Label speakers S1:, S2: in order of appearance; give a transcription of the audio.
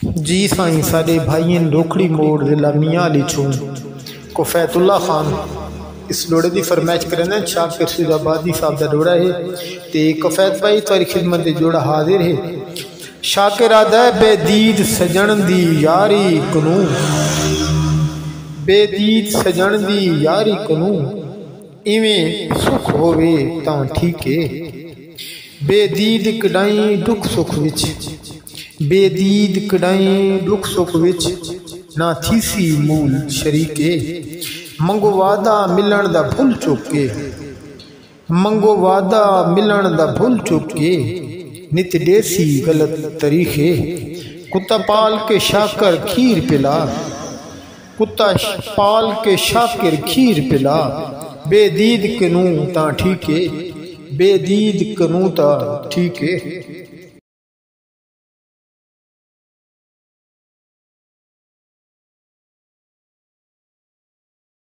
S1: जी साईं साडे भाईन रोखड़ी मोड़ जिला मियाँ अली छूं को फैतुल्ला खान इस डोड़े की फरमाइश करें शाकिर सुजाबादी साहब का जोड़ा है ते कफैत भाई तुम्हारी खिदमत से जोड़ा हाजिर है। शाकिर आदा बेदीद सजन दी यारी कनू, बेदीद सजन दी यारी कनू इवें सुख होवे तां ठीक है। बेदीद कडाई दुख सुख विच, बेदीद कडाई दुख सुख विच ना थीसी मूल शरीके। मंगो वादा मिलन दा भुल चुके, मंगो वादा मिलन दा भुल चुके नित देसी गलत तरीके। कुत्ता पाल के शाकर खीर पिला, कुत्ता पाल के शाकिर खीर पिला। बेदीद कनू ता ठीक है, बेदीद कनू ता ठीक है।